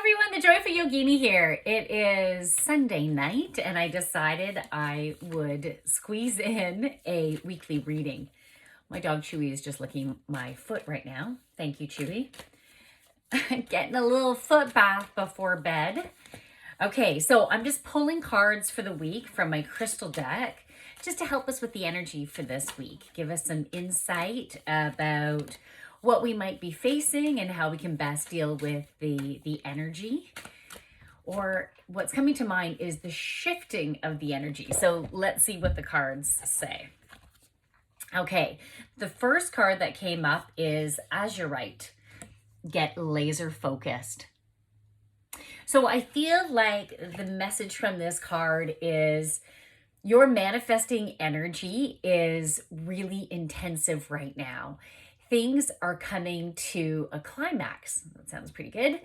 Everyone, the Joyful Yogini here. It is Sunday night and I decided I would squeeze in a weekly reading. My dog Chewy is just licking my foot right now. Thank you, Chewy. Getting a little foot bath before bed. Okay, so I'm just pulling cards for the week from my crystal deck just to help us with the energy for this week. Give us some insight about what we might be facing and how we can best deal with the energy. Or what's coming to mind is the shifting of the energy. So let's see what the cards say. Okay, the first card that came up is Azurite. Get laser focused. So I feel like the message from this card is your manifesting energy is really intensive right now. Things are coming to a climax. That sounds pretty good.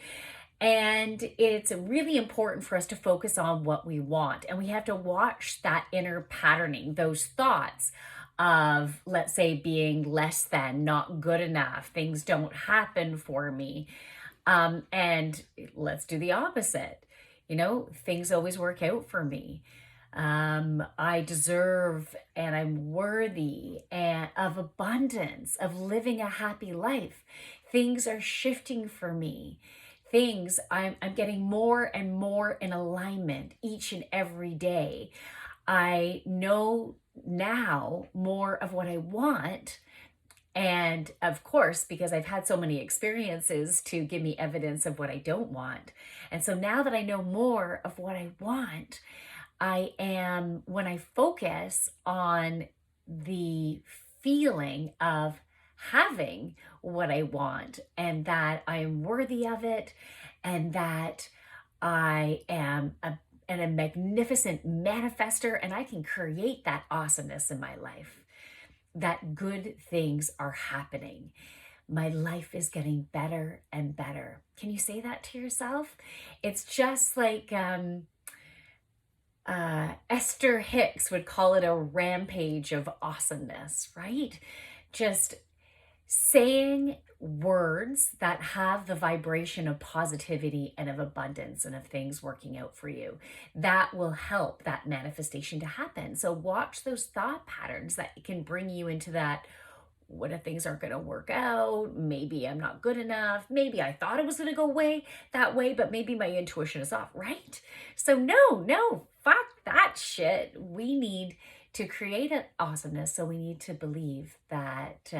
And it's really important for us to focus on what we want. And we have to watch that inner patterning, those thoughts of, let's say, being less than, not good enough, things don't happen for me. And let's do the opposite. Things always work out for me. I deserve and I'm worthy and of abundance, of living a happy life. Things are shifting for me. I'm getting more and more in alignment each and every day. I know now more of what I want. And of course, because I've had so many experiences to give me evidence of what I don't want. And so now that I know more of what I want, when I focus on the feeling of having what I want and that I am worthy of it and that I am a magnificent manifester and I can create that awesomeness in my life, that good things are happening. My life is getting better and better. Can you say that to yourself? It's just like Esther Hicks would call it a rampage of awesomeness, right? Just saying words that have the vibration of positivity and of abundance and of things working out for you. That will help that manifestation to happen. So watch those thought patterns that can bring you into that, what if things aren't going to work out? Maybe I'm not good enough. Maybe I thought it was going to go that way, but maybe my intuition is off, right? So no, fuck that shit. We need to create an awesomeness. So we need to believe that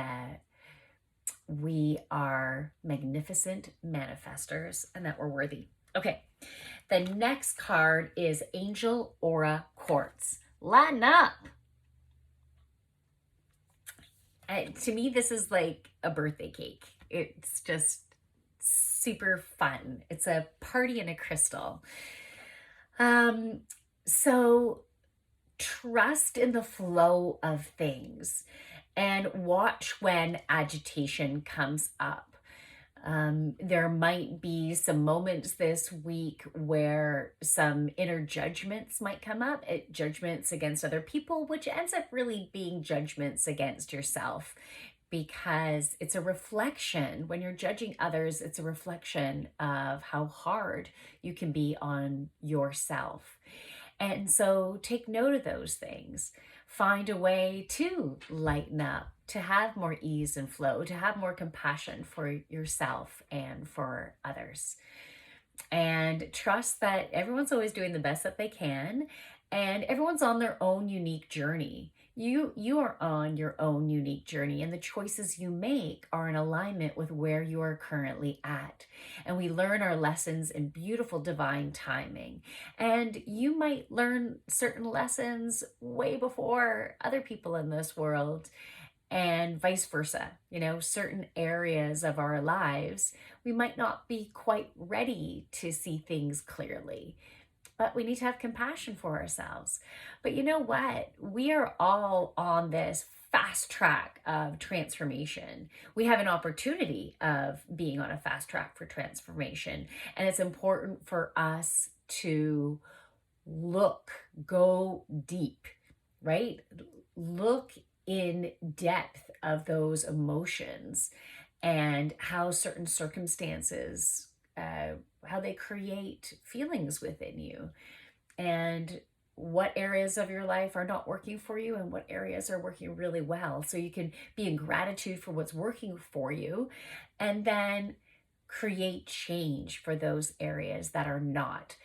we are magnificent manifestors and that we're worthy. Okay, the next card is Angel Aura Quartz. Line up. To me, this is like a birthday cake. It's just super fun. It's a party in a crystal. So trust in the flow of things and watch when agitation comes up. There might be some moments this week where some inner judgments might come up, judgments against other people, which ends up really being judgments against yourself because it's a reflection. When you're judging others, it's a reflection of how hard you can be on yourself. And so take note of those things. Find a way to lighten up, to have more ease and flow, to have more compassion for yourself and for others. And trust that everyone's always doing the best that they can and everyone's on their own unique journey. You are on your own unique journey and the choices you make are in alignment with where you are currently at. And we learn our lessons in beautiful divine timing. And you might learn certain lessons way before other people in this world and vice versa. Certain areas of our lives, we might not be quite ready to see things clearly. But we need to have compassion for ourselves. But you know what? We are all on this fast track of transformation. We have an opportunity of being on a fast track for transformation. And it's important for us to go deep, right? Look in depth of those emotions and how certain circumstances how they create feelings within you, and what areas of your life are not working for you and what areas are working really well. So you can be in gratitude for what's working for you, and then create change for those areas that are not.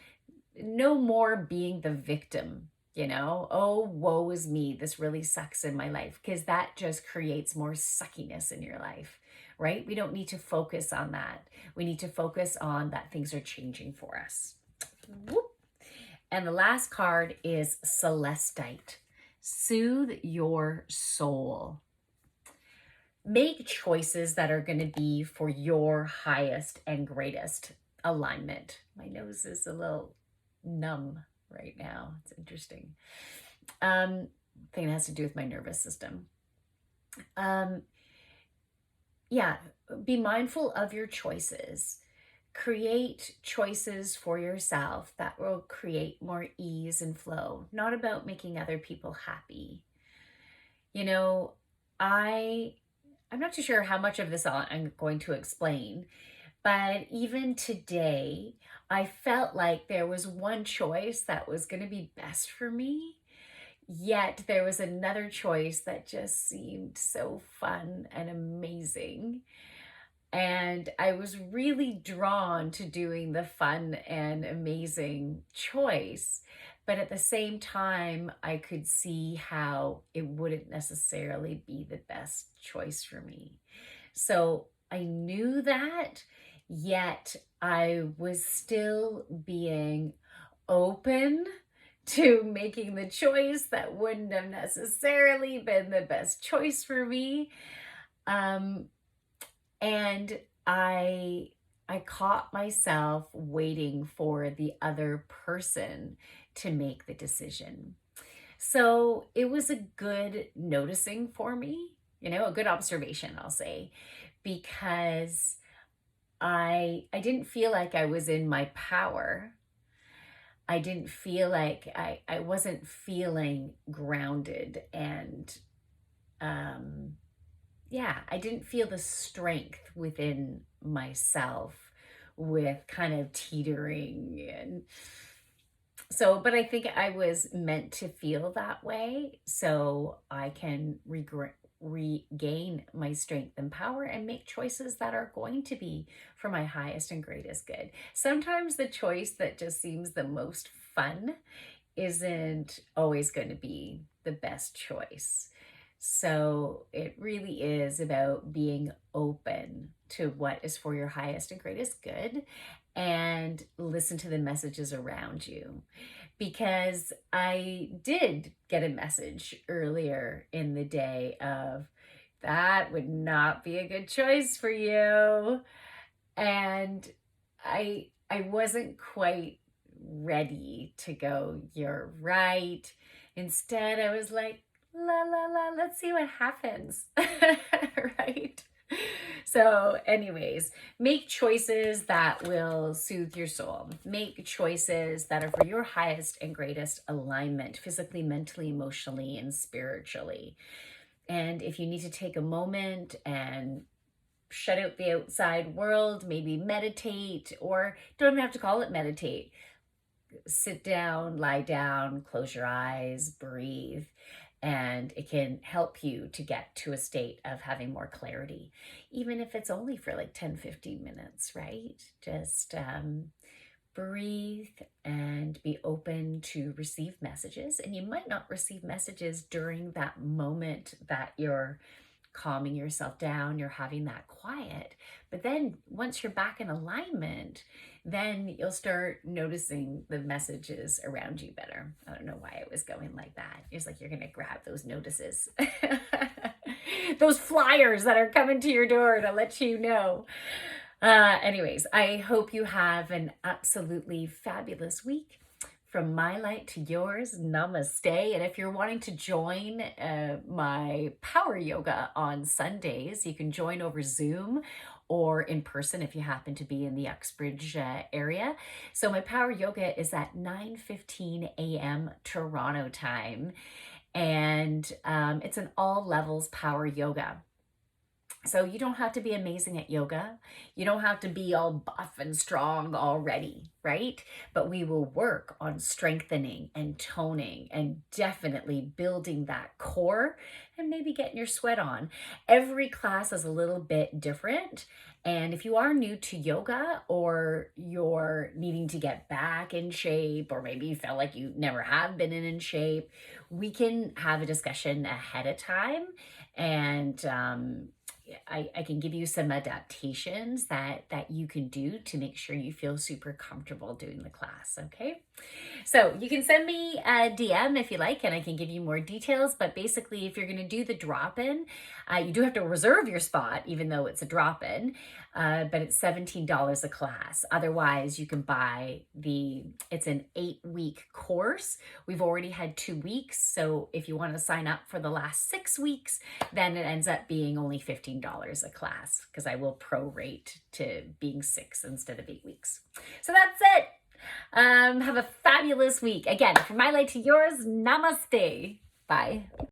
No more being the victim, oh, woe is me, this really sucks in my life, because that just creates more suckiness in your life, right? We don't need to focus on that. We need to focus on that things are changing for us. Whoop. And the last card is Celestite. Soothe your soul. Make choices that are going to be for your highest and greatest alignment. My nose is a little numb right now. It's interesting. I think it has to do with my nervous system. Yeah, be mindful of your choices. Create choices for yourself that will create more ease and flow, not about making other people happy. I'm not too sure how much of this I'm going to explain, but even today, I felt like there was one choice that was going to be best for me, yet there was another choice that just seemed so fun and amazing. And I was really drawn to doing the fun and amazing choice. But at the same time, I could see how it wouldn't necessarily be the best choice for me. So I knew that, yet I was still being open to making the choice that wouldn't have necessarily been the best choice for me. And I caught myself waiting for the other person to make the decision. So it was a good noticing for me, a good observation, I'll say, because I didn't feel like I was in my power. I didn't feel like I wasn't feeling grounded, and I didn't feel the strength within myself with kind of teetering. And so, but I think I was meant to feel that way so I can regain my strength and power and make choices that are going to be for my highest and greatest good. Sometimes the choice that just seems the most fun isn't always going to be the best choice. So it really is about being open to what is for your highest and greatest good, and listen to the messages around you. Because I did get a message earlier in the day of, that would not be a good choice for you. And I wasn't quite ready to go, you're right. Instead, I was like, la la la, let's see what happens. Right? So anyways, make choices that will soothe your soul. Make choices that are for your highest and greatest alignment, physically, mentally, emotionally, and spiritually. And if you need to take a moment and shut out the outside world, maybe meditate, or don't even have to call it meditate. Sit down, lie down, close your eyes, breathe, and it can help you to get to a state of having more clarity, even if it's only for like 10-15 minutes, right? Just breathe and be open to receive messages. And you might not receive messages during that moment that you're calming yourself down, you're having that quiet. But then once you're back in alignment, then you'll start noticing the messages around you better. I don't know why it was going like that. It's like you're going to grab those notices, those flyers that are coming to your door to let you know. Anyways, I hope you have an absolutely fabulous week. From my light to yours, namaste. And if you're wanting to join my power yoga on Sundays, you can join over Zoom or in person if you happen to be in the Uxbridge area. So my power yoga is at 9:15 a.m. Toronto time. And it's an all levels power yoga. So you don't have to be amazing at yoga. You don't have to be all buff and strong already, right? But we will work on strengthening and toning and definitely building that core and maybe getting your sweat on. Every class is a little bit different. And if you are new to yoga or you're needing to get back in shape, or maybe you felt like you never have been in shape, we can have a discussion ahead of time. And I can give you some adaptations that you can do to make sure you feel super comfortable doing the class, okay? So you can send me a DM if you like, and I can give you more details. But basically, if you're going to do the drop-in, you do have to reserve your spot, even though it's a drop-in, but it's $17 a class. Otherwise, you can buy it's an 8-week course. We've already had 2 weeks. So if you want to sign up for the last 6 weeks, then it ends up being only $15 a class, because I will prorate to being 6 instead of 8 weeks. So that's it. Have a fabulous week. Again, from my light to yours, namaste. Bye.